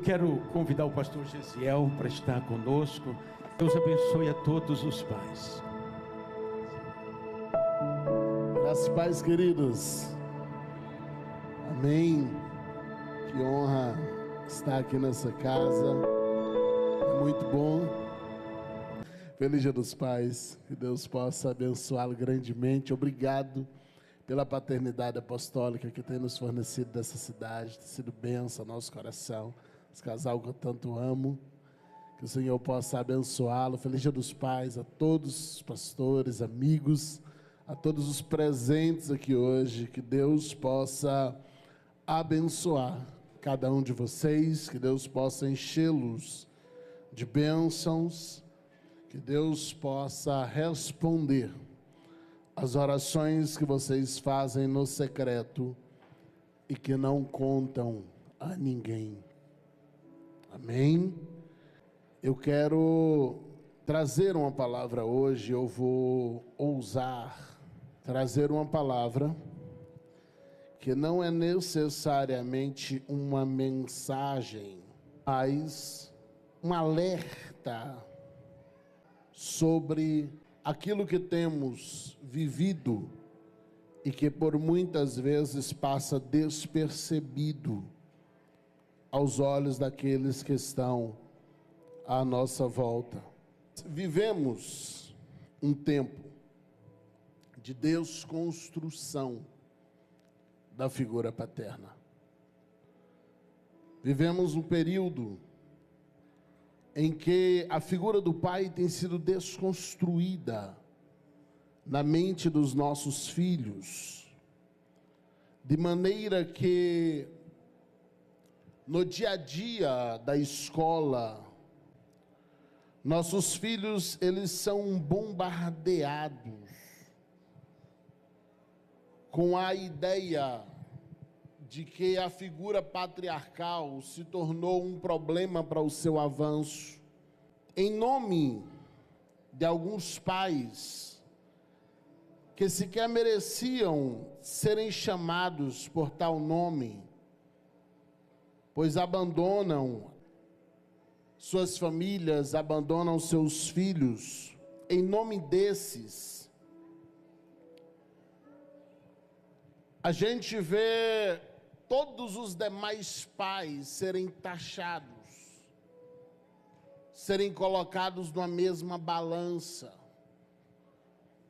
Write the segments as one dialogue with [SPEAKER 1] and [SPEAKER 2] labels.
[SPEAKER 1] quero convidar o pastor Gesiel para estar conosco. Deus abençoe a todos os pais.
[SPEAKER 2] Graças e paz, queridos. Amém. Que honra estar aqui nessa casa. É muito bom. Feliz Dia dos Pais. Que Deus possa abençoá-lo grandemente. Obrigado pela paternidade apostólica que tem nos fornecido dessa cidade. Tem sido bênção ao nosso coração. Esse casal que eu tanto amo. Que o Senhor possa abençoá-lo. Feliz Dia dos Pais a todos os pastores, amigos, a todos os presentes aqui hoje. Que Deus possa abençoar cada um de vocês. Que Deus possa enchê-los de bênçãos. Que Deus possa responder as orações que vocês fazem no secreto e que não contam a ninguém. Amém? Eu quero trazer uma palavra hoje. Eu vou ousar trazer uma palavra que não é necessariamente uma mensagem, mas um alerta sobre aquilo que temos vivido e que por muitas vezes passa despercebido aos olhos daqueles que estão à nossa volta. Vivemos um tempo de desconstrução da figura paterna. Vivemos um período em que a figura do pai tem sido desconstruída na mente dos nossos filhos, de maneira que no dia a dia da escola, nossos filhos, eles são bombardeados com a ideia de que a figura patriarcal se tornou um problema para o seu avanço. Em nome de alguns pais que sequer mereciam serem chamados por tal nome, pois abandonam suas famílias, abandonam seus filhos, em nome desses, a gente vê todos os demais pais serem taxados, serem colocados numa mesma balança,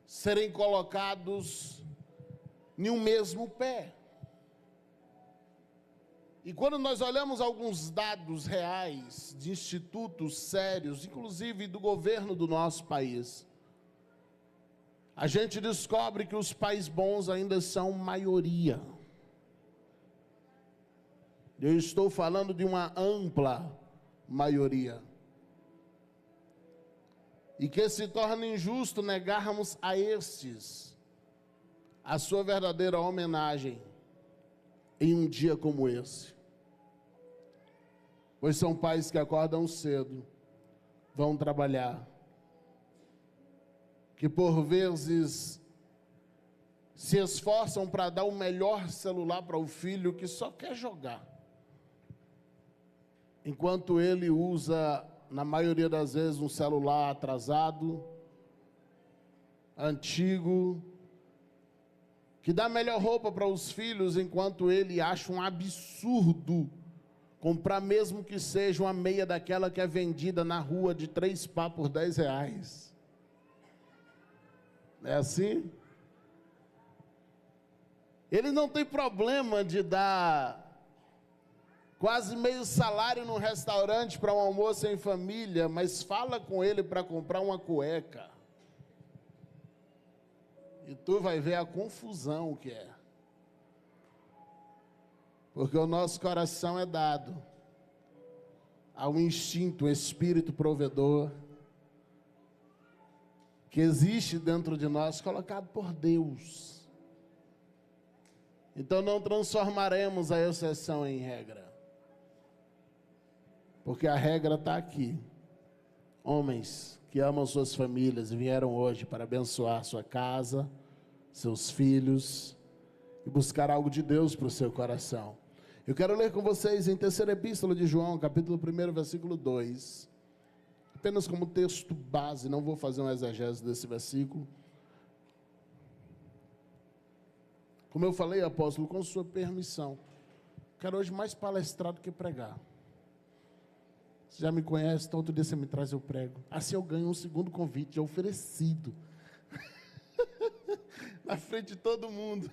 [SPEAKER 2] serem colocados em um mesmo pé. E quando nós olhamos alguns dados reais de institutos sérios, inclusive do governo do nosso país, a gente descobre que os pais bons ainda são maioria. Eu estou falando de uma ampla maioria. E que se torna injusto negarmos a estes a sua verdadeira homenagem em um dia como esse. Pois são pais que acordam cedo, vão trabalhar, que por vezes se esforçam para dar o melhor celular para o filho que só quer jogar, enquanto ele usa, na maioria das vezes, um celular atrasado, antigo, que dá melhor roupa para os filhos, enquanto ele acha um absurdo comprar, mesmo que seja uma meia daquela que é vendida na rua de 3 pá por R$10. É assim? Ele não tem problema de dar quase meio salário num restaurante para um almoço em família, mas fala com ele para comprar uma cueca. E tu vai ver a confusão que é. Porque o nosso coração é dado ao instinto, o espírito provedor, que existe dentro de nós, colocado por Deus. Então não transformaremos a exceção em regra, porque a regra está aqui. Homens que amam suas famílias e vieram hoje para abençoar sua casa, seus filhos, e buscar algo de Deus para o seu coração. Eu quero ler com vocês em terceira epístola de João, capítulo 1, versículo 2. Apenas como texto base, não vou fazer um exegese desse versículo. Como eu falei, apóstolo, com sua permissão, quero hoje mais palestrar do que pregar. Você já me conhece, então outro dia você me traz, eu prego. Assim eu ganho um segundo convite, já oferecido. Na frente de todo mundo.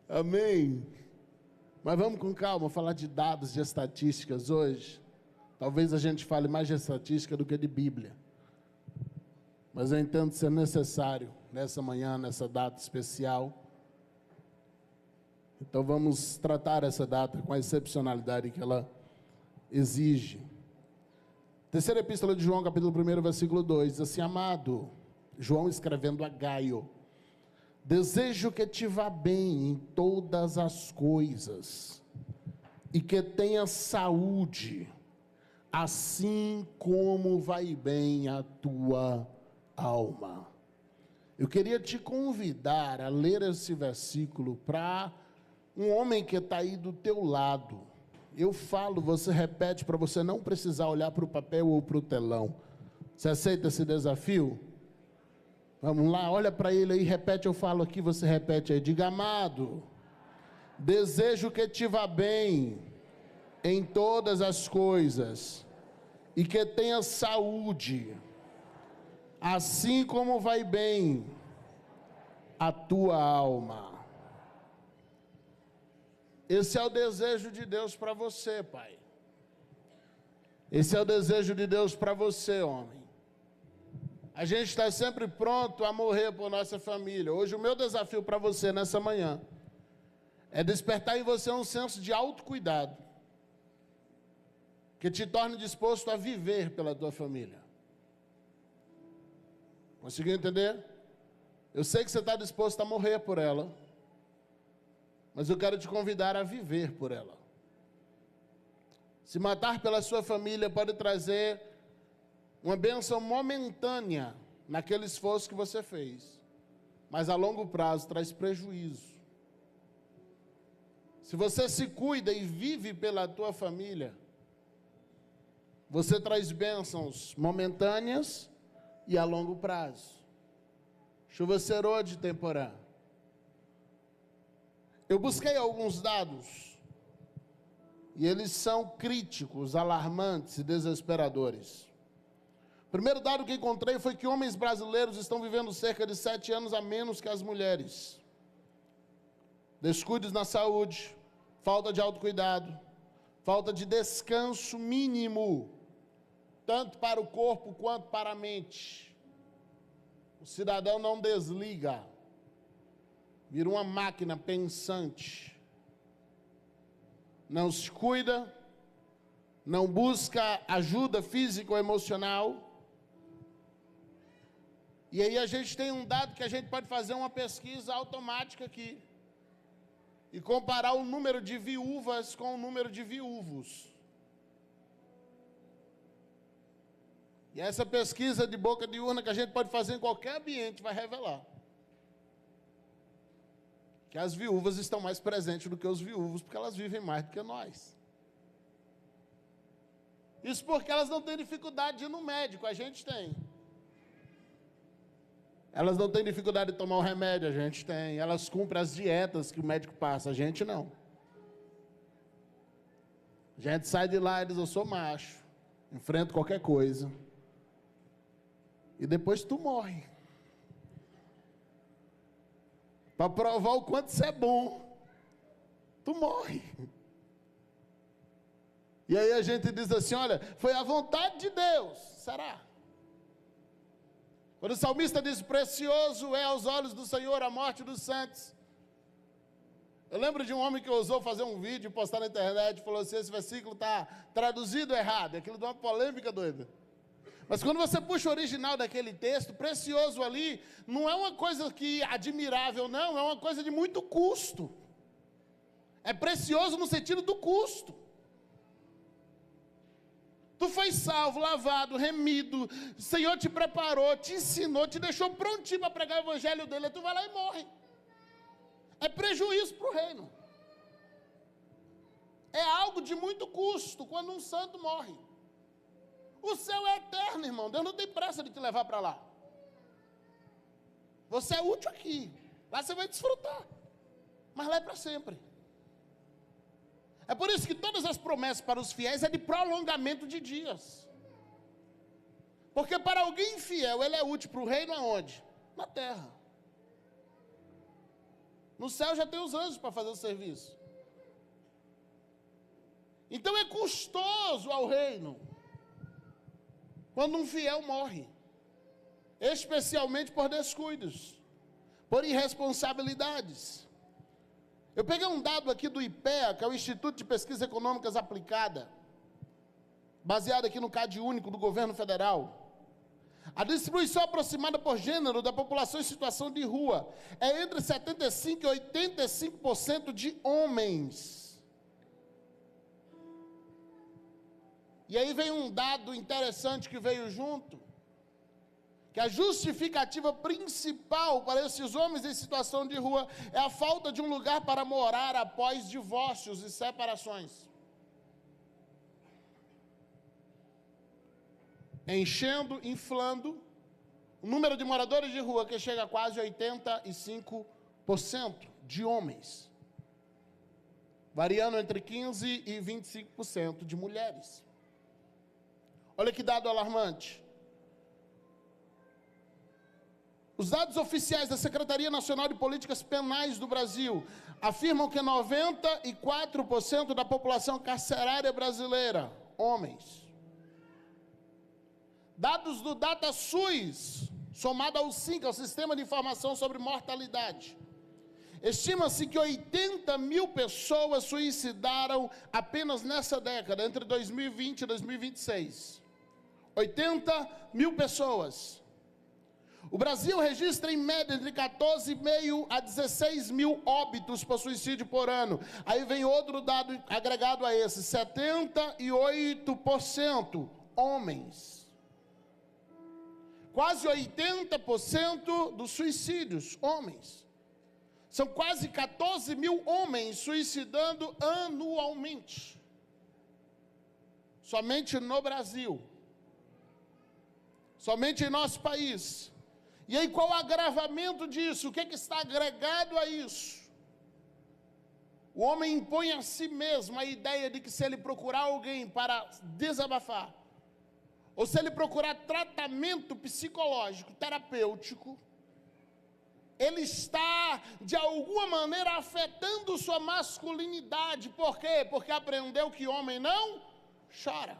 [SPEAKER 2] Amém. Mas vamos com calma, falar de dados, de estatísticas hoje. Talvez a gente fale mais de estatística do que de Bíblia. Mas eu entendo ser necessário, nessa manhã, nessa data especial. Então vamos tratar essa data com a excepcionalidade que ela exige. Terceira epístola de João, capítulo 1, versículo 2, diz assim: amado, João escrevendo a Gaio, desejo que te vá bem em todas as coisas, e que tenha saúde, assim como vai bem a tua alma. Eu queria te convidar a ler esse versículo para um homem que está aí do teu lado. Eu falo, você repete para você não precisar olhar para o papel ou para o telão. Você aceita esse desafio? Vamos lá, olha para ele aí, repete, eu falo aqui, você repete aí. Diga: amado, desejo que te vá bem em todas as coisas e que tenha saúde, assim como vai bem a tua alma. Esse é o desejo de Deus para você, pai. Esse é o desejo de Deus para você, homem. A gente está sempre pronto a morrer por nossa família. Hoje o meu desafio para você nessa manhã é despertar em você um senso de autocuidado, que te torne disposto a viver pela tua família. Conseguiu entender? Eu sei que você está disposto a morrer por ela, mas eu quero te convidar a viver por ela. Se matar pela sua família pode trazer uma bênção momentânea naquele esforço que você fez, mas a longo prazo traz prejuízo. Se você se cuida e vive pela tua família, você traz bênçãos momentâneas e a longo prazo. Chuva serode temporã. Eu busquei alguns dados, e eles são críticos, alarmantes e desesperadores. O primeiro dado que encontrei foi que homens brasileiros estão vivendo cerca de 7 anos a menos que as mulheres. Descuidos na saúde, falta de autocuidado, falta de descanso mínimo, tanto para o corpo quanto para a mente. O cidadão não desliga, vira uma máquina pensante, não se cuida, não busca ajuda física ou emocional. E aí a gente tem um dado que a gente pode fazer uma pesquisa automática aqui e comparar o número de viúvas com o número de viúvos. E essa pesquisa de boca de urna que a gente pode fazer em qualquer ambiente vai revelar que as viúvas estão mais presentes do que os viúvos, porque elas vivem mais do que nós. Isso porque elas não têm dificuldade de ir no médico, a gente tem. Elas não têm dificuldade de tomar o remédio, a gente tem. Elas cumprem as dietas que o médico passa, a gente não. A gente sai de lá e diz: eu sou macho, enfrento qualquer coisa. E depois tu morre. Para provar o quanto você é bom, tu morre. E aí a gente diz assim: olha, foi a vontade de Deus. Será? Quando o salmista diz: precioso é aos olhos do Senhor a morte dos santos. Eu lembro de um homem que ousou fazer um vídeo e postar na internet, falou assim: esse versículo está traduzido errado. É aquilo de uma polêmica doida. Mas quando você puxa o original daquele texto, precioso ali, não é uma coisa que admirável, não, é uma coisa de muito custo. É precioso no sentido do custo. Tu foi salvo, lavado, remido, o Senhor te preparou, te ensinou, te deixou prontinho para pregar o evangelho dele, aí tu vai lá e morre. É prejuízo para o reino. É algo de muito custo quando um santo morre. O céu é eterno, irmão. Deus não tem pressa de te levar para lá. Você é útil aqui. Lá você vai desfrutar. Mas lá é para sempre. É por isso que todas as promessas para os fiéis é de prolongamento de dias. Porque para alguém fiel, ele é útil para o reino aonde? Na terra. No céu já tem os anjos para fazer o serviço. Então é custoso ao reino quando um fiel morre, especialmente por descuidos, por irresponsabilidades. Eu peguei um dado aqui do IPEA, que é o Instituto de Pesquisas Econômicas Aplicada, baseado aqui no CAD único do governo federal. A distribuição aproximada por gênero da população em situação de rua é entre 75% e 85% de homens. E aí vem um dado interessante que veio junto, que a justificativa principal para esses homens em situação de rua é a falta de um lugar para morar após divórcios e separações. Enchendo, inflando o número de moradores de rua, que chega a quase 85% de homens, variando entre 15% e 25% de mulheres. Olha que dado alarmante. Os dados oficiais da Secretaria Nacional de Políticas Penais do Brasil afirmam que 94% da população carcerária brasileira, homens. Dados do DataSUS, somado ao SINC, ao Sistema de Informação sobre Mortalidade, estima-se que 80 mil pessoas suicidaram apenas nessa década, entre 2020 e 2026. 80 mil pessoas. O Brasil registra em média entre 14,5 a 16 mil óbitos por suicídio por ano. Aí vem outro dado agregado a esse, 78% homens. Quase 80% dos suicídios, homens. São quase 14 mil homens suicidando anualmente. Somente no Brasil. Somente em nosso país. E aí qual o agravamento disso? O que está agregado a isso? O homem impõe a si mesmo a ideia de que se ele procurar alguém para desabafar, ou se ele procurar tratamento psicológico, terapêutico, ele está, de alguma maneira, afetando sua masculinidade. Por quê? Porque aprendeu que homem não chora,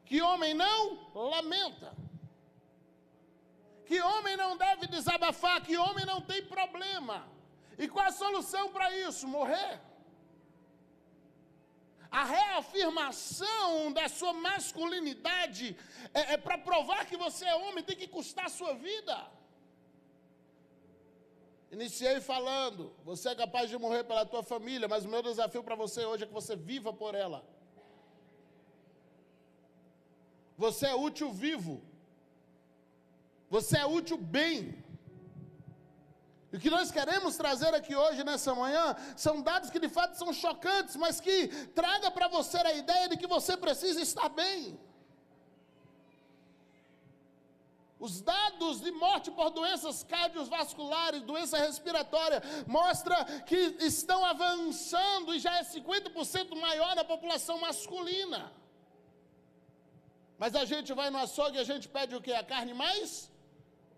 [SPEAKER 2] que homem não lamenta, que homem não deve desabafar, que homem não tem problema. E qual a solução para isso? Morrer. A reafirmação da sua masculinidade é para provar que você é homem, tem que custar a sua vida. Iniciei falando, você é capaz de morrer pela tua família, mas o meu desafio para você hoje é que você viva por ela. Você é útil vivo. Você é útil bem. E o que nós queremos trazer aqui hoje, nessa manhã, são dados que de fato são chocantes, mas que traga para você a ideia de que você precisa estar bem. Os dados de morte por doenças cardiovasculares, doença respiratória, mostram que estão avançando e já é 50% maior na população masculina. Mas a gente vai no açougue e a gente pede o quê? A carne mais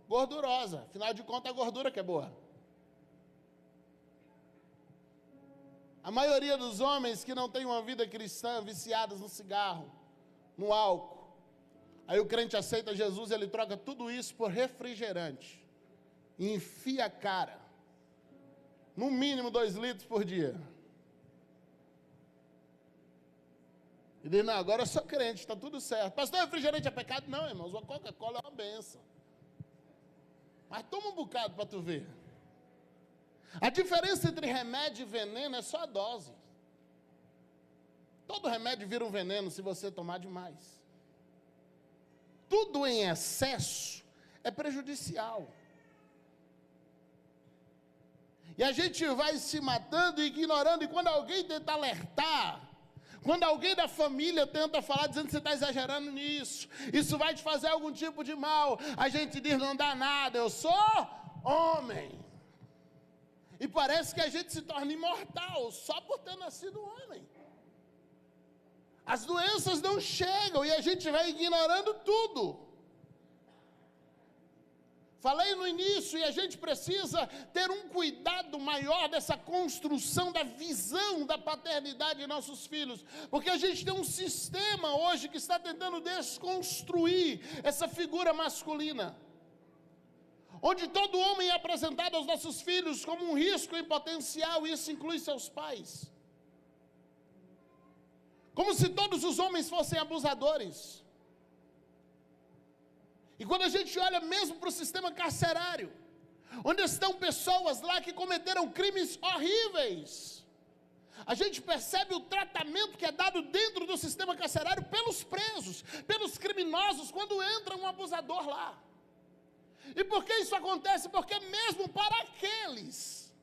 [SPEAKER 2] gordurosa. Afinal de contas, a gordura que é boa. A maioria dos homens que não têm uma vida cristã, viciados no cigarro, no álcool. Aí o crente aceita Jesus e ele troca tudo isso por refrigerante. E enfia a cara. No mínimo 2 litros por dia. E diz, não, agora eu sou crente, está tudo certo. Pastor, refrigerante é pecado? Não, irmãos, a Coca-Cola é uma benção. Mas toma um bocado para tu ver. A diferença entre remédio e veneno é só a dose. Todo remédio vira um veneno se você tomar demais. Tudo em excesso é prejudicial. E a gente vai se matando e ignorando, e quando alguém tenta alertar, quando alguém da família tenta falar, dizendo que você está exagerando nisso, isso vai te fazer algum tipo de mal, a gente diz, não dá nada, eu sou homem. E parece que a gente se torna imortal, só por ter nascido homem. As doenças não chegam, e a gente vai ignorando tudo. Falei no início, e a gente precisa ter um cuidado maior dessa construção da visão da paternidade em nossos filhos, porque a gente tem um sistema hoje que está tentando desconstruir essa figura masculina, onde todo homem é apresentado aos nossos filhos como um risco em potencial, e isso inclui seus pais, como se todos os homens fossem abusadores. E quando a gente olha mesmo para o sistema carcerário, onde estão pessoas lá que cometeram crimes horríveis, a gente percebe o tratamento que é dado dentro do sistema carcerário pelos presos, pelos criminosos, quando entra um abusador lá. E por que isso acontece? Porque mesmo para aqueles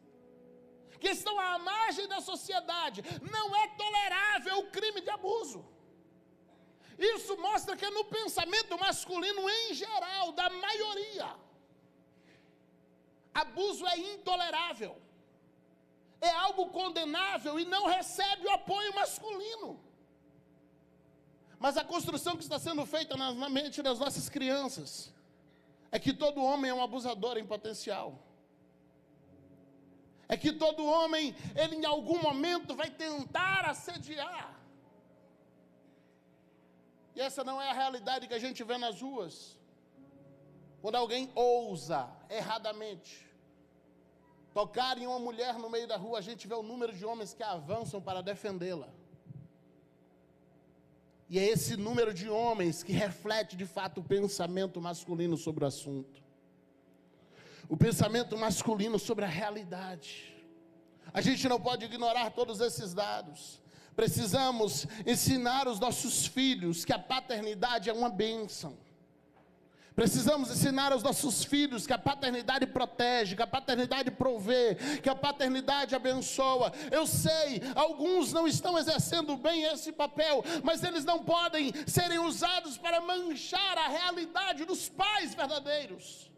[SPEAKER 2] que estão à margem da sociedade, não é tolerável o crime de abuso. Isso mostra que no pensamento masculino em geral, da maioria, abuso é intolerável, é algo condenável e não recebe o apoio masculino. Mas a construção que está sendo feita na mente das nossas crianças é que todo homem é um abusador em potencial. É que todo homem, ele em algum momento vai tentar assediar. E essa não é a realidade que a gente vê nas ruas. Quando alguém ousa, erradamente, tocar em uma mulher no meio da rua, a gente vê o número de homens que avançam para defendê-la. E é esse número de homens que reflete de fato o pensamento masculino sobre o assunto. O pensamento masculino sobre a realidade. A gente não pode ignorar todos esses dados. Precisamos ensinar os nossos filhos que a paternidade é uma bênção. Precisamos ensinar aos nossos filhos que a paternidade protege, que a paternidade provê, que a paternidade abençoa. Eu sei, alguns não estão exercendo bem esse papel, mas eles não podem serem usados para manchar a realidade dos pais verdadeiros,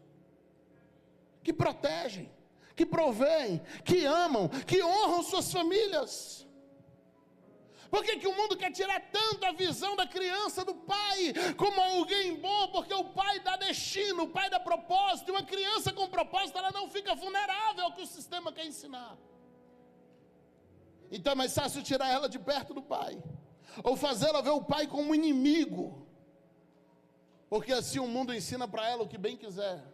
[SPEAKER 2] que protegem, que provêem, que amam, que honram suas famílias. Por que o mundo quer tirar tanto a visão da criança do pai como alguém bom? Porque o pai dá destino, o pai dá propósito. E uma criança com propósito, ela não fica vulnerável ao que o sistema quer ensinar. Então é mais fácil tirar ela de perto do pai, ou fazê-la ver o pai como inimigo, porque assim o mundo ensina para ela o que bem quiser,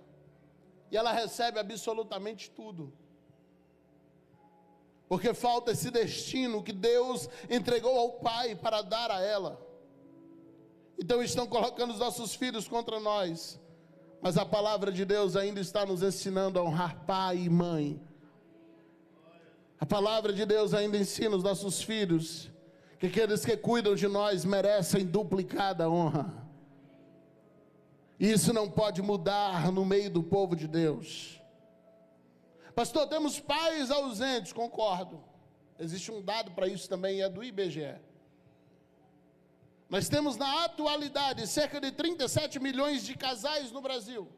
[SPEAKER 2] e ela recebe absolutamente tudo. Porque falta esse destino que Deus entregou ao pai para dar a ela. Então estão colocando os nossos filhos contra nós. Mas a palavra de Deus ainda está nos ensinando a honrar pai e mãe. A palavra de Deus ainda ensina os nossos filhos que aqueles que cuidam de nós merecem duplicada honra. E isso não pode mudar no meio do povo de Deus. Pastor, temos pais ausentes, concordo. Existe um dado para isso também, é do IBGE. Nós temos na atualidade cerca de 37 milhões de casais no Brasil,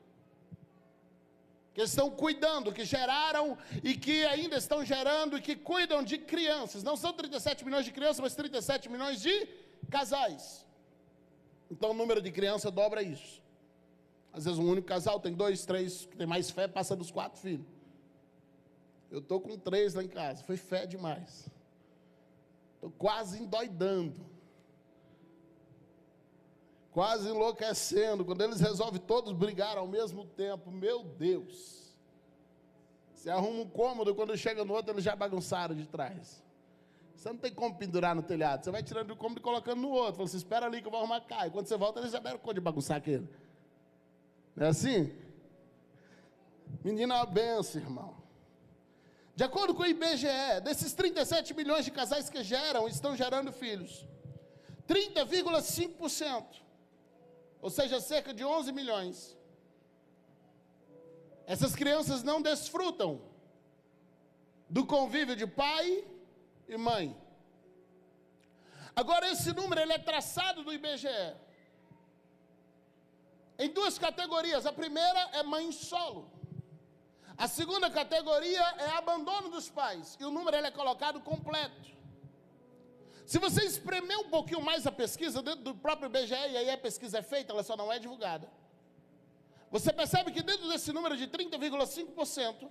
[SPEAKER 2] que estão cuidando, que geraram e que ainda estão gerando e que cuidam de crianças. Não são 37 milhões de crianças, mas 37 milhões de casais. Então o número de crianças dobra isso. Às vezes um único casal tem 2, 3, que tem mais fé, passa dos 4 filhos. Eu estou com 3 lá em casa, foi fé demais. Estou quase endoidando. Quase enlouquecendo. Quando eles resolvem todos brigar ao mesmo tempo, meu Deus. Você arruma um cômodo, quando chega no outro, eles já bagunçaram de trás. Você não tem como pendurar no telhado. Você vai tirando do cômodo e colocando no outro. Fala assim, espera ali que eu vou arrumar cá. E quando você volta, eles já deram conta de bagunçar aquele. Não é assim? Menina, é uma benção, irmão. De acordo com o IBGE, desses 37 milhões de casais que estão gerando filhos, 30,5%, ou seja, cerca de 11 milhões, essas crianças não desfrutam do convívio de pai e mãe. Agora, esse número ele é traçado do IBGE em duas categorias. A primeira é mãe solo. A segunda categoria é abandono dos pais. E o número ele é colocado completo. Se você espremer um pouquinho mais a pesquisa dentro do próprio IBGE, e aí a pesquisa é feita, ela só não é divulgada, você percebe que dentro desse número de 30,5%,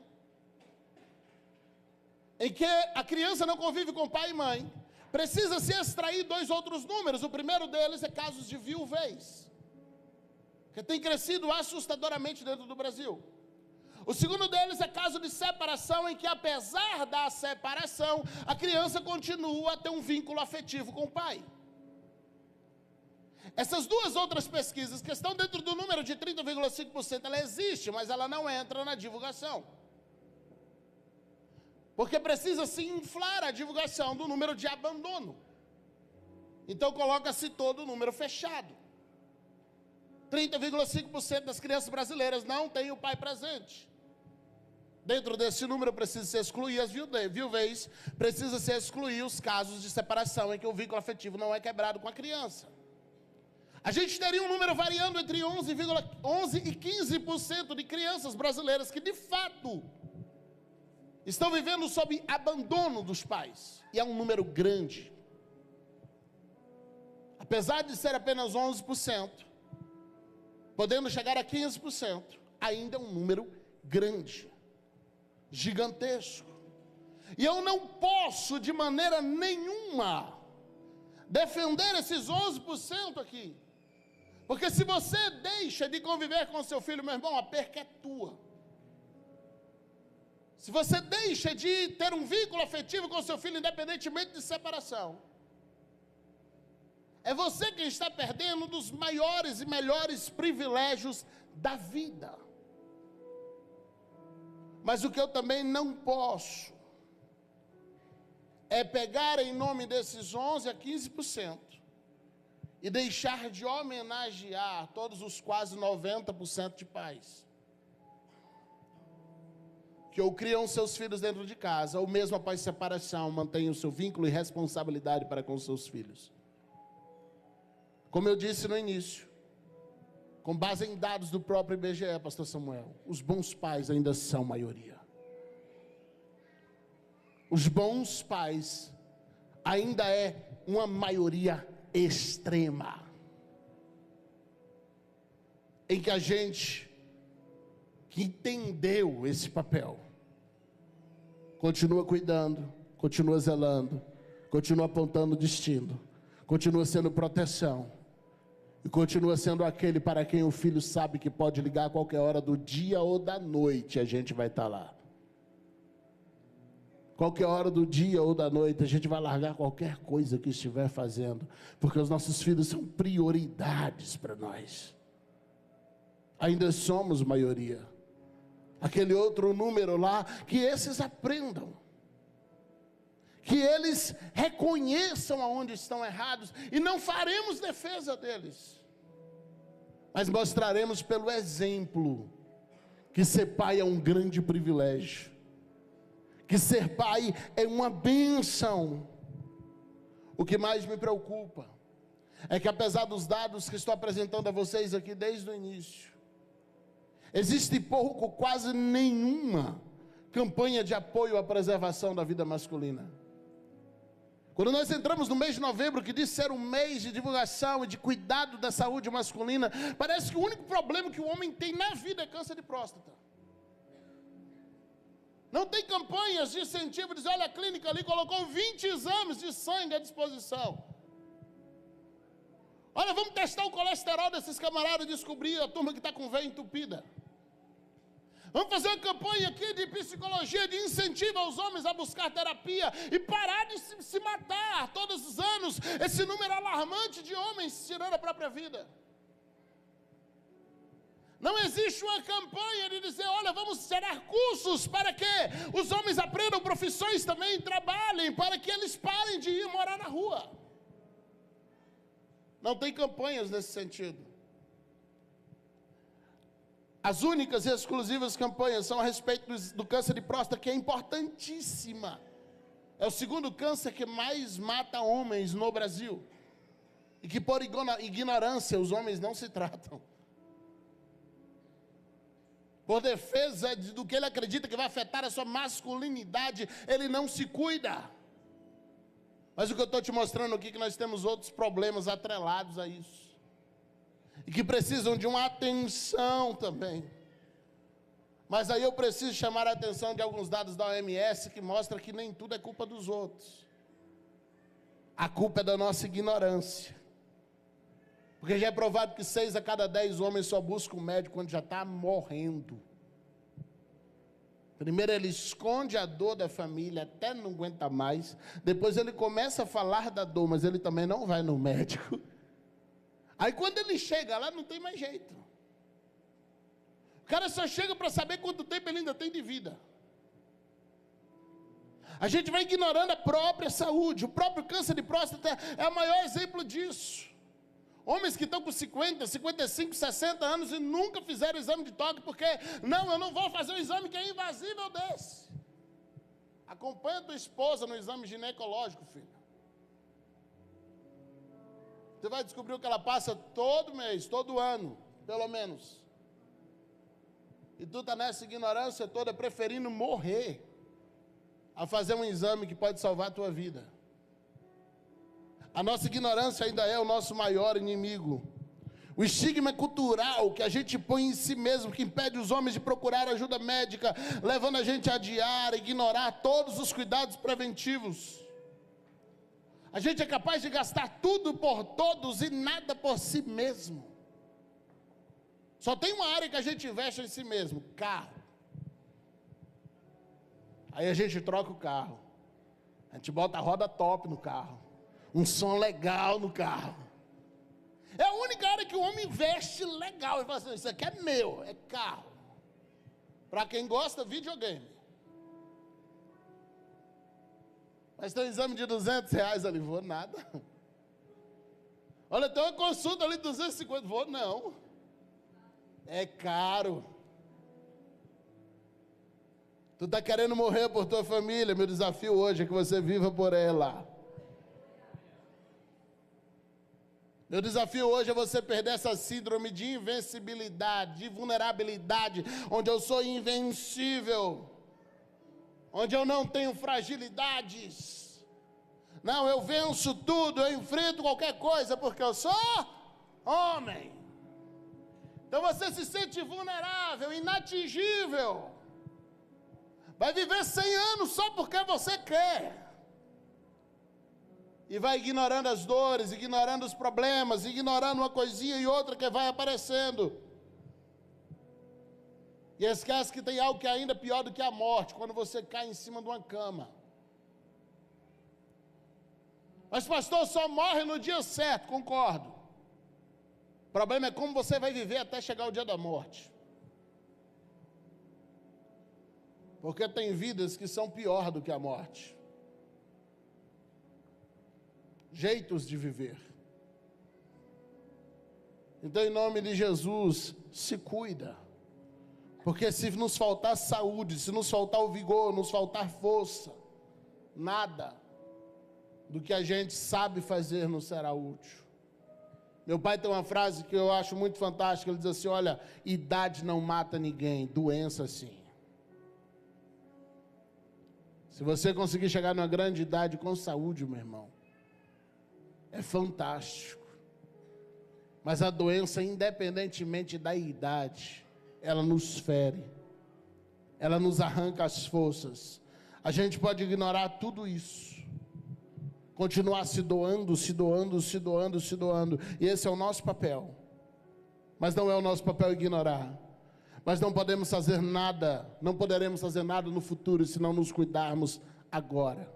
[SPEAKER 2] em que a criança não convive com pai e mãe, precisa se extrair dois outros números. O primeiro deles é casos de viuvez, que tem crescido assustadoramente dentro do Brasil. O segundo deles é caso de separação, em que apesar da separação, a criança continua a ter um vínculo afetivo com o pai. Essas duas outras pesquisas que estão dentro do número de 30,5%, ela existe, mas ela não entra na divulgação. Porque precisa se inflar a divulgação do número de abandono. Então coloca-se todo o número fechado. 30,5% das crianças brasileiras não têm o pai presente. Dentro desse número precisa se excluir as viuvez, precisa se excluir os casos de separação em que o vínculo afetivo não é quebrado com a criança. A gente teria um número variando entre 11 e 15% de crianças brasileiras que de fato estão vivendo sob abandono dos pais. E é um número grande. Apesar de ser apenas 11%, podendo chegar a 15%, ainda é um número grande, gigantesco. E eu não posso de maneira nenhuma defender esses 11% aqui. Porque se você deixa de conviver com seu filho, meu irmão, a perca é tua. Se você deixa de ter um vínculo afetivo com seu filho, independentemente de separação, é você quem está perdendo um dos maiores e melhores privilégios da vida. Mas o que eu também não posso é pegar em nome desses 11 a 15% e deixar de homenagear todos os quase 90% de pais que ou criam seus filhos dentro de casa, ou mesmo após separação, mantêm o seu vínculo e responsabilidade para com seus filhos. Como eu disse no início, com base em dados do próprio IBGE, pastor Samuel, os bons pais ainda são maioria. Os bons pais ainda é uma maioria extrema, em que a gente que entendeu esse papel continua cuidando, continua zelando, continua apontando o destino, continua sendo proteção e continua sendo aquele para quem o filho sabe que pode ligar a qualquer hora do dia ou da noite, a gente vai estar lá. Qualquer hora do dia ou da noite, a gente vai largar qualquer coisa que estiver fazendo, porque os nossos filhos são prioridades para nós. Ainda somos maioria. Aquele outro número lá, que esses aprendam, que eles reconheçam aonde estão errados, e não faremos defesa deles, mas mostraremos pelo exemplo, que ser pai é um grande privilégio, que ser pai é uma bênção. O que mais me preocupa, é que apesar dos dados que estou apresentando a vocês aqui desde o início, existe pouco, quase nenhuma campanha de apoio à preservação da vida masculina. Quando nós entramos no mês de novembro, que diz ser um mês de divulgação e de cuidado da saúde masculina, parece que o único problema que o homem tem na vida é câncer de próstata. Não tem campanhas de incentivo, dizer, olha, a clínica ali colocou 20 exames de sangue à disposição. Olha, vamos testar o colesterol desses camaradas e descobrir a turma que está com veia entupida. Vamos fazer uma campanha aqui de psicologia, de incentivo aos homens a buscar terapia e parar de se matar todos os anos. Esse número alarmante de homens tirando a própria vida. Não existe uma campanha de dizer, olha, vamos gerar cursos para que os homens aprendam profissões também, trabalhem, para que eles parem de ir morar na rua. Não tem campanhas nesse sentido. As únicas e exclusivas campanhas são a respeito do câncer de próstata, que é importantíssima. É o segundo câncer que mais mata homens no Brasil. E que por ignorância os homens não se tratam. Por defesa do que ele acredita que vai afetar a sua masculinidade, ele não se cuida. Mas o que eu estou te mostrando aqui é que nós temos outros problemas atrelados a isso. E que precisam de uma atenção também. Mas aí eu preciso chamar a atenção de alguns dados da OMS que mostram que nem tudo é culpa dos outros. A culpa é da nossa ignorância. Porque já é provado que 6 a cada 10 homens só buscam um médico quando já está morrendo. Primeiro ele esconde a dor da família até não aguenta mais. Depois ele começa a falar da dor, mas ele também não vai no médico. Aí quando ele chega lá, não tem mais jeito. O cara só chega para saber quanto tempo ele ainda tem de vida. A gente vai ignorando a própria saúde. O próprio câncer de próstata é o maior exemplo disso. Homens que estão com 50, 55, 60 anos e nunca fizeram exame de toque, porque, não, eu não vou fazer um exame que é invasível desse. Acompanha a tua esposa no exame ginecológico, filho. Você vai descobrir o que ela passa todo mês, todo ano, pelo menos. E tu está nessa ignorância toda, preferindo morrer, a fazer um exame que pode salvar a tua vida. A nossa ignorância ainda é o nosso maior inimigo. O estigma cultural que a gente põe em si mesmo, que impede os homens de procurar ajuda médica, levando a gente a adiar, a ignorar todos os cuidados preventivos. A gente é capaz de gastar tudo por todos e nada por si mesmo. Só tem uma área que a gente investe em si mesmo: carro. Aí a gente troca o carro. A gente bota a roda top no carro. Um som legal no carro. É a única área que o homem investe legal. Ele fala assim: isso aqui é meu, é carro. Para quem gosta, videogame. Mas tem um exame de R$200 ali, vou nada. Olha, tem uma consulta ali de 250, vou não. É caro. Tu está querendo morrer por tua família, meu desafio hoje é que você viva por ela. Meu desafio hoje é você perder essa síndrome de invencibilidade, de vulnerabilidade, onde eu sou invencível, onde eu não tenho fragilidades. Não, eu venço tudo, eu enfrento qualquer coisa, porque eu sou homem. Então você se sente vulnerável, inatingível. Vai viver 100 anos só porque você quer. E vai ignorando as dores, ignorando os problemas, ignorando uma coisinha e outra que vai aparecendo. E esquece que tem algo que é ainda pior do que a morte, quando você cai em cima de uma cama. Mas pastor, só morre no dia certo, concordo. O problema é como você vai viver até chegar o dia da morte. Porque tem vidas que são pior do que a morte. Jeitos de viver. Então, em nome de Jesus, se cuida. Porque se nos faltar saúde, se nos faltar o vigor, nos faltar força, nada do que a gente sabe fazer nos será útil. Meu pai tem uma frase que eu acho muito fantástica, ele diz assim: olha, idade não mata ninguém, doença sim. Se você conseguir chegar numa grande idade com saúde, meu irmão, é fantástico. Mas a doença, independentemente da idade, ela nos fere. Ela nos arranca as forças. A gente pode ignorar tudo isso. Continuar se doando, se doando, se doando, se doando. E esse é o nosso papel. Mas não é o nosso papel ignorar. Mas não podemos fazer nada, não poderemos fazer nada no futuro se não nos cuidarmos agora.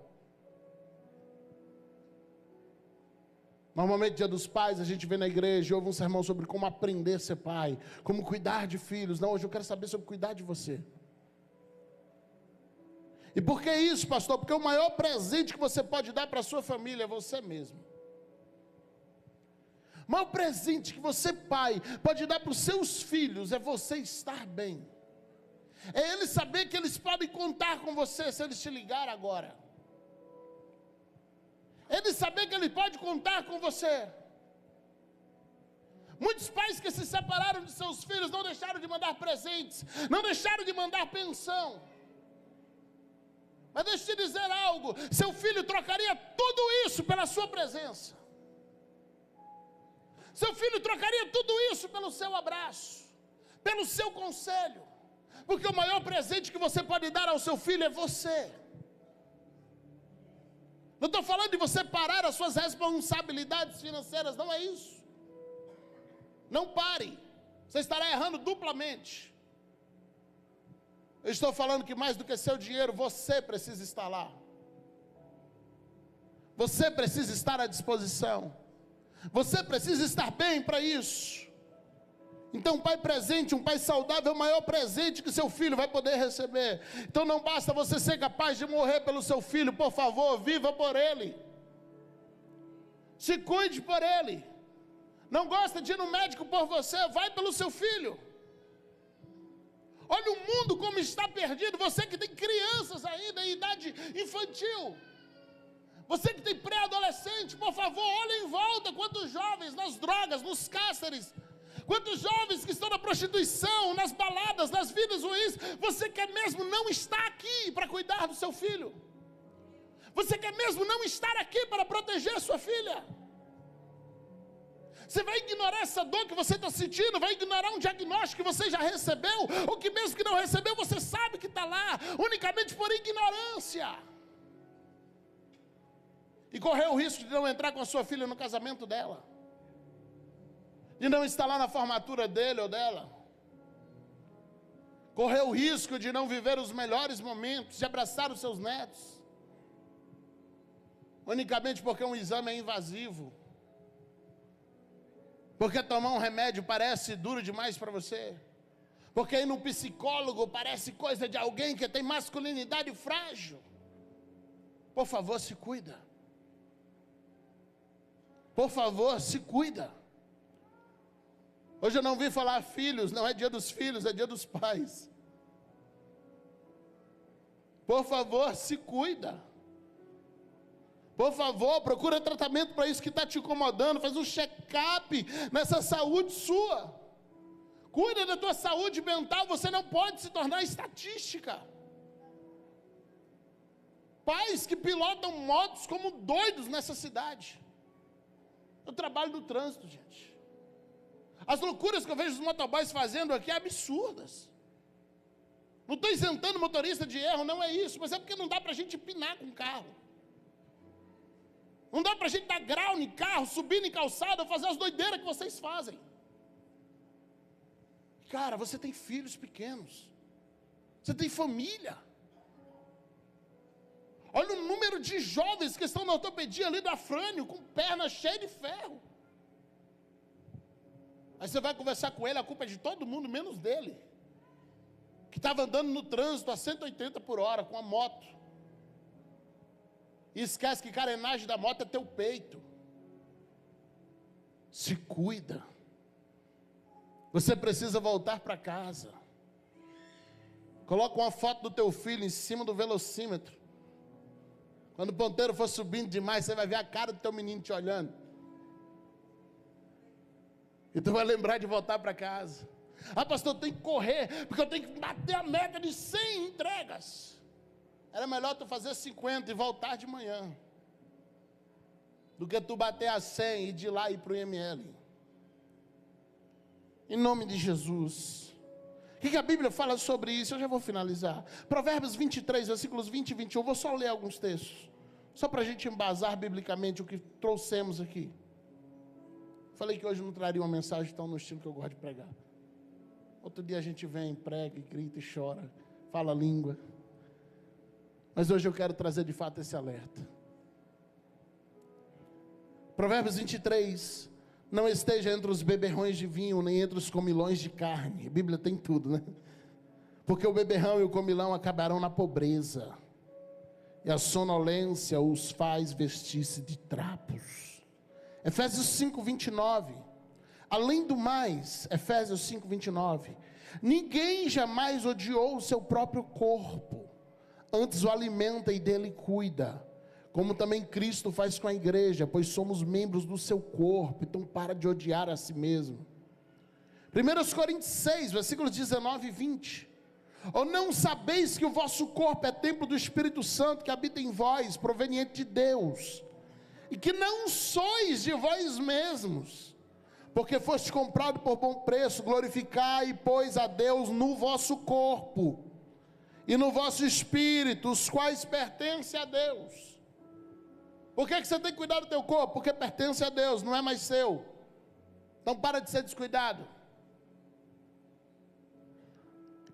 [SPEAKER 2] Normalmente, dia dos pais, a gente vem na igreja e ouve um sermão sobre como aprender a ser pai, como cuidar de filhos. Não, hoje eu quero saber sobre cuidar de você. E por que isso, pastor? Porque o maior presente que você pode dar para a sua família é você mesmo. O maior presente que você, pai, pode dar para os seus filhos é você estar bem. É eles saber que eles podem contar com você se eles te ligarem agora. Eles saber que ele pode contar com você. Muitos pais que se separaram de seus filhos não deixaram de mandar presentes, não deixaram de mandar pensão. Mas deixa eu te dizer algo, seu filho trocaria tudo isso pela sua presença. Seu filho trocaria tudo isso pelo seu abraço, pelo seu conselho. Porque o maior presente que você pode dar ao seu filho é você. Não estou falando de você parar as suas responsabilidades financeiras, não é isso. Não pare, você estará errando duplamente. Eu estou falando que mais do que seu dinheiro, você precisa estar lá. Você precisa estar à disposição. Você precisa estar bem para isso. Então, um pai presente, um pai saudável é o maior presente que seu filho vai poder receber. Então, não basta você ser capaz de morrer pelo seu filho, por favor, viva por ele. Se cuide por ele. Não gosta de ir no médico por você, vai pelo seu filho. Olha o mundo como está perdido. Você que tem crianças ainda em idade infantil. Você que tem pré-adolescente, por favor, olhe em volta. Quantos jovens nas drogas, nos cárceres. Quantos jovens que estão na prostituição, nas baladas, nas vidas ruins. Você quer mesmo não estar aqui para cuidar do seu filho? Você quer mesmo não estar aqui para proteger a sua filha? Você vai ignorar essa dor que você está sentindo, vai ignorar um diagnóstico que você já recebeu, ou que mesmo que não recebeu, você sabe que está lá, unicamente por ignorância. E correr o risco de não entrar com a sua filha no casamento dela, de não estar lá na formatura dele ou dela, correr o risco de não viver os melhores momentos, de abraçar os seus netos, unicamente porque um exame é invasivo, porque tomar um remédio parece duro demais para você, porque ir num psicólogo parece coisa de alguém que tem masculinidade frágil. Por favor, se cuida. Por favor, se cuida. Hoje eu não vim falar filhos, não é dia dos filhos, é dia dos pais. Por favor, se cuida. Por favor, procura tratamento para isso que está te incomodando. Faz um check-up nessa saúde sua. Cuida da tua saúde mental. Você não pode se tornar estatística. Pais que pilotam motos como doidos nessa cidade. Eu trabalho no trânsito, gente. As loucuras que eu vejo os motoboys fazendo aqui é absurdas. Não estou isentando o motorista de erro, não é isso. Mas é porque não dá para a gente pinar com o carro. Não dá para a gente dar grau em carro, subir em calçada, fazer as doideiras que vocês fazem. Cara, você tem filhos pequenos. Você tem família. Olha o número de jovens que estão na ortopedia ali da Frânio, com perna cheia de ferro. Aí você vai conversar com ele, a culpa é de todo mundo, menos dele. Que estava andando no trânsito a 180 por hora, com a moto. E esquece que carenagem da moto é teu peito. Se cuida. Você precisa voltar para casa. Coloca uma foto do teu filho em cima do velocímetro. Quando o ponteiro for subindo demais, você vai ver a cara do teu menino te olhando. E tu vai lembrar de voltar para casa. Ah, pastor, eu tenho que correr, porque eu tenho que bater a meta de 100 entregas. Era melhor tu fazer 50 e voltar de manhã, do que tu bater a 100 e de lá ir para o IML. Em nome de Jesus. O que a Bíblia fala sobre isso? Eu já vou finalizar. Provérbios 23, versículos 20 e 21. Eu vou só ler alguns textos, só para a gente embasar biblicamente o que trouxemos aqui. Falei que hoje não traria uma mensagem tão no estilo que eu gosto de pregar. Outro dia a gente vem, prega, grita e chora, fala a língua. Mas hoje eu quero trazer de fato esse alerta. Provérbios 23. Não esteja entre os beberrões de vinho, nem entre os comilões de carne. A Bíblia tem tudo, né? Porque o beberrão e o comilão acabarão na pobreza, e a sonolência os faz vestir-se de trapos. Efésios 5:29. Além do mais, Efésios 5:29. Ninguém jamais odiou o seu próprio corpo, antes o alimenta e dele cuida, como também Cristo faz com a igreja, pois somos membros do seu corpo. Então para de odiar a si mesmo. 1 Coríntios 6, versículos 19 e 20. Ou não sabeis que o vosso corpo é templo do Espírito Santo que habita em vós, proveniente de Deus, e que não sois de vós mesmos, porque foste comprado por bom preço? Glorificai, pois, a Deus no vosso corpo e no vosso espírito, os quais pertencem a Deus. Por que você tem que cuidar do teu corpo? Porque pertence a Deus, não é mais seu. Então para de ser descuidado.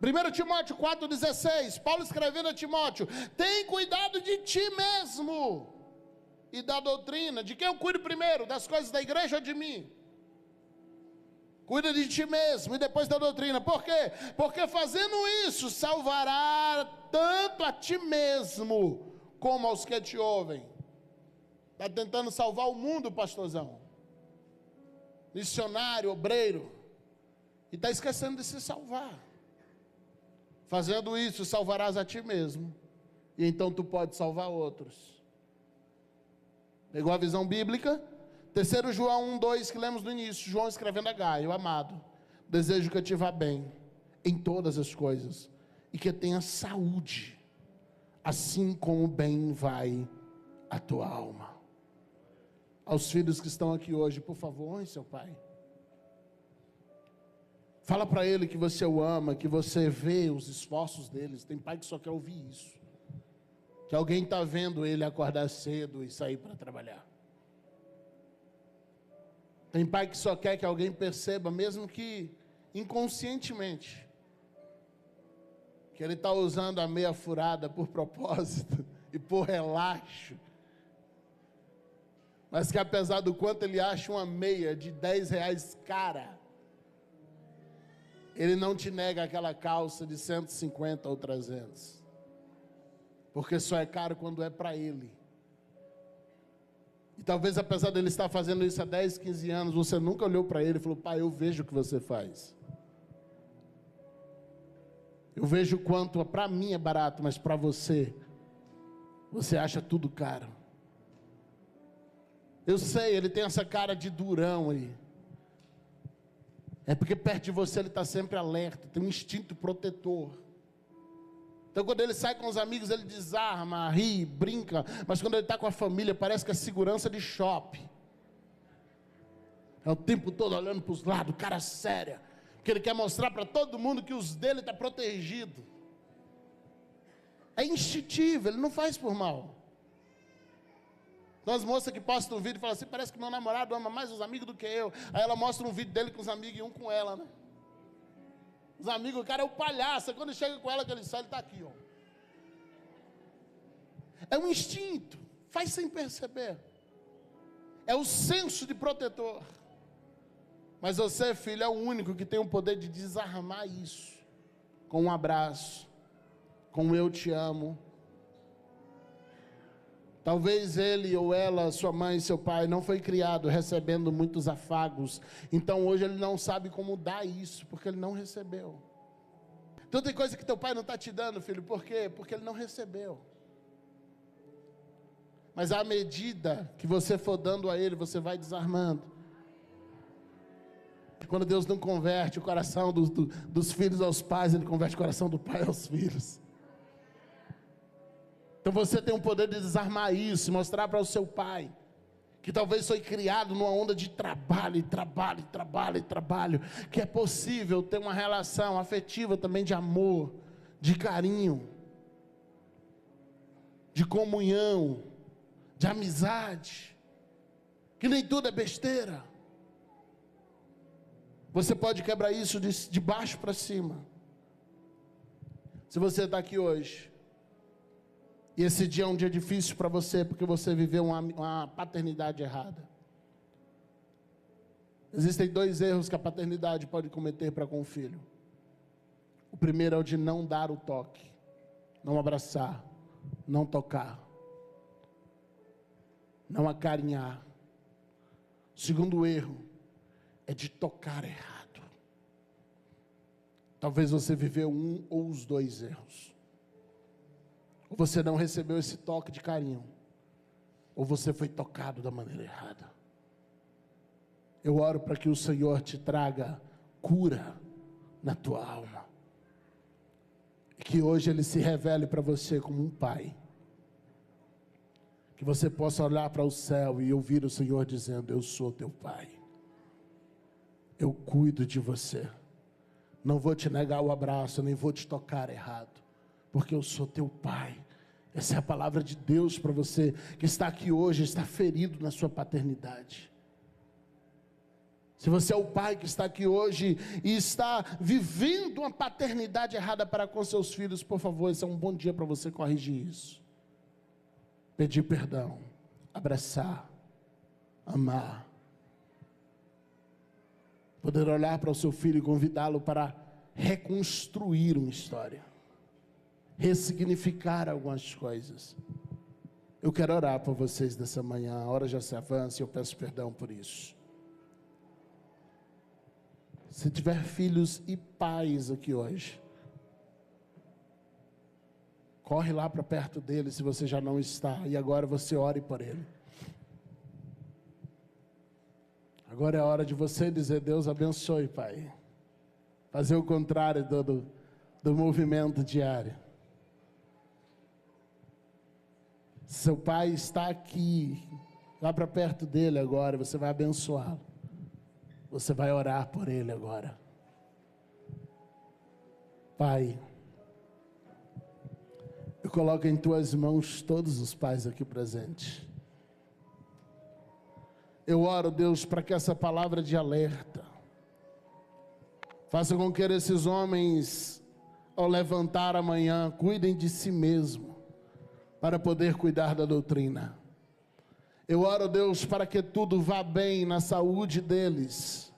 [SPEAKER 2] 1 Timóteo 4,16, Paulo escrevendo a Timóteo: tem cuidado de ti mesmo e da doutrina. De quem eu cuido primeiro? Das coisas da igreja ou de mim? Cuida de ti mesmo e depois da doutrina. Por quê? Porque fazendo isso salvará tanto a ti mesmo como aos que te ouvem. Está tentando salvar o mundo, pastorzão, missionário, obreiro, e está esquecendo de se salvar. Fazendo isso salvarás a ti mesmo, e então tu pode salvar outros. Pegou a visão bíblica? 3 João 1:2, que lemos no início. João escrevendo a Gaio: amado, desejo que te vá bem em todas as coisas, e que tenha saúde, assim como bem vai a tua alma. Aos filhos que estão aqui hoje, por favor, honre seu pai. Fala para ele que você o ama, que você vê os esforços deles. Tem pai que só quer ouvir isso, que alguém está vendo ele acordar cedo e sair para trabalhar. Tem pai que só quer que alguém perceba, mesmo que inconscientemente, que ele está usando a meia furada por propósito e por relaxo, mas que apesar do quanto ele acha uma meia de R$10 cara, ele não te nega aquela calça de 150 ou 300, porque só é caro quando é para ele. E talvez apesar dele estar fazendo isso há 10, 15 anos, você nunca olhou para ele e falou: pai, eu vejo o que você faz. Eu vejo o quanto para mim é barato, mas para você acha tudo caro. Eu sei, ele tem essa cara de durão aí. É porque perto de você ele está sempre alerta, tem um instinto protetor. Então quando ele sai com os amigos, ele desarma, ri, brinca. Mas quando ele está com a família, parece que é segurança de shopping. É o tempo todo olhando para os lados, cara séria. Porque ele quer mostrar para todo mundo que os dele estão protegidos. É instintivo, ele não faz por mal. Então as moças que postam um vídeo e falam assim: parece que meu namorado ama mais os amigos do que eu. Aí ela mostra um vídeo dele com os amigos e um com ela, né? Os amigos, o cara é o palhaço. Quando chega com ela, que ele sai, ele está aqui, ó. É um instinto, faz sem perceber. É o senso de protetor. Mas você, filho, é o único que tem o poder de desarmar isso. Com um abraço, com um eu te amo. Talvez ele ou ela, sua mãe, seu pai, não foi criado recebendo muitos afagos. Então hoje ele não sabe como dar isso, porque ele não recebeu. Então tem coisa que teu pai não está te dando, filho. Por quê? Porque ele não recebeu. Mas à medida que você for dando a ele, você vai desarmando. Quando Deus não converte o coração dos filhos aos pais, Ele converte o coração do pai aos filhos. Então você tem o poder de desarmar isso, mostrar para o seu pai, que talvez foi criado numa onda de trabalho, que é possível ter uma relação afetiva também de amor, de carinho, de comunhão, de amizade, que nem tudo é besteira. Você pode quebrar isso de baixo para cima. Se você está aqui hoje, e esse dia é um dia difícil para você, porque você viveu uma paternidade errada. Existem 2 erros que a paternidade pode cometer para com o filho. O primeiro é o de não dar o toque, não abraçar, não tocar, não acarinhar. O segundo erro é de tocar errado. Talvez você viveu um ou os dois erros. Ou você não recebeu esse toque de carinho, ou você foi tocado da maneira errada. Eu oro para que o Senhor te traga cura na tua alma. E que hoje Ele se revele para você como um pai. Que você possa olhar para o céu e ouvir o Senhor dizendo: eu sou teu pai. Eu cuido de você. Não vou te negar o abraço, nem vou te tocar errado, porque eu sou teu pai. Essa é a palavra de Deus para você que está aqui hoje, está ferido na sua paternidade. Se você é o pai que está aqui hoje e está vivendo uma paternidade errada para com seus filhos, por favor, esse é um bom dia para você corrigir isso. Pedir perdão, abraçar, amar. Poder olhar para o seu filho e convidá-lo para reconstruir uma história. Ressignificar algumas coisas. Eu quero orar por vocês nessa manhã. A hora já se avança e eu peço perdão por isso. Se tiver filhos e pais aqui hoje, corre lá para perto dele se você já não está. E agora você ore por ele. Agora é a hora de você dizer: Deus abençoe, Pai. Fazer o contrário do movimento diário. Seu pai está aqui. Vá para perto dele agora. Você vai abençoá-lo. Você vai orar por ele agora. Pai, eu coloco em tuas mãos todos os pais aqui presentes. Eu oro, Deus, para que essa palavra de alerta faça com que esses homens, ao levantar amanhã, cuidem de si mesmo, para poder cuidar da doutrina. Eu oro, Deus, para que tudo vá bem na saúde deles,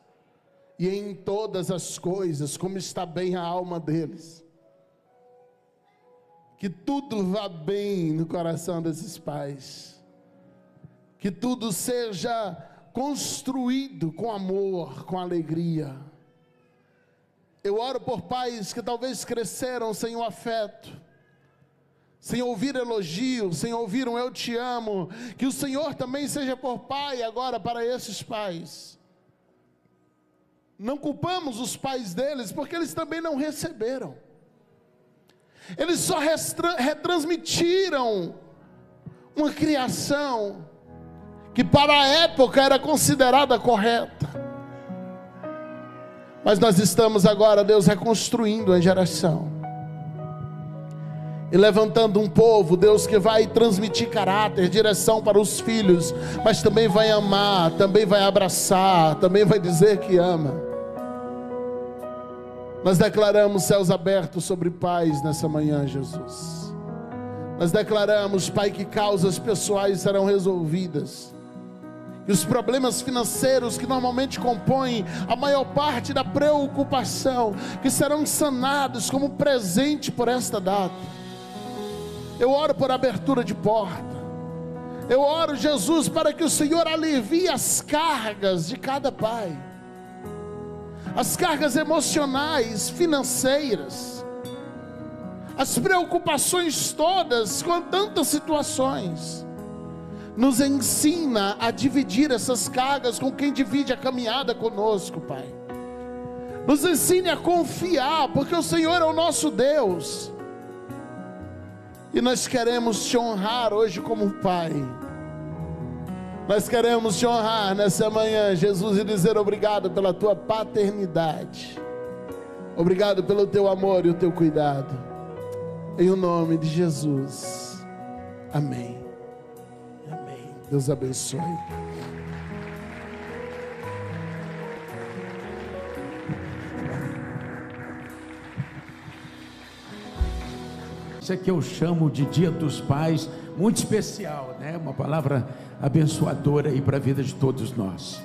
[SPEAKER 2] e em todas as coisas, como está bem a alma deles. Que tudo vá bem no coração desses pais. Que tudo seja construído com amor, com alegria. Eu oro por pais que talvez cresceram sem o afeto, sem ouvir elogio, sem ouvir um eu te amo. Que o Senhor também seja por pai agora para esses pais. Não culpamos os pais deles, porque eles também não receberam. Eles só retransmitiram uma criação que para a época era considerada correta. Mas nós estamos agora, Deus, reconstruindo a geração. E levantando um povo, Deus, que vai transmitir caráter, direção para os filhos, mas também vai amar, também vai abraçar, também vai dizer que ama. Nós declaramos céus abertos sobre pais nessa manhã, Jesus. Nós declaramos, Pai, que causas pessoais serão resolvidas. E os problemas financeiros que normalmente compõem a maior parte da preocupação, que serão sanados como presente por esta data. Eu oro por abertura de porta. Eu oro, Jesus, para que o Senhor alivie as cargas de cada pai. As cargas emocionais, financeiras, as preocupações todas com tantas situações. Nos ensina a dividir essas cargas com quem divide a caminhada conosco, Pai. Nos ensine a confiar, porque o Senhor é o nosso Deus. E nós queremos te honrar hoje como Pai. Nós queremos te honrar nessa manhã, Jesus, e dizer obrigado pela tua paternidade. Obrigado pelo teu amor e o teu cuidado. Em o nome de Jesus. Amém. Amém. Deus abençoe.
[SPEAKER 1] Isso aqui eu chamo de Dia dos Pais, muito especial, né? Uma palavra abençoadora aí para a vida de todos nós.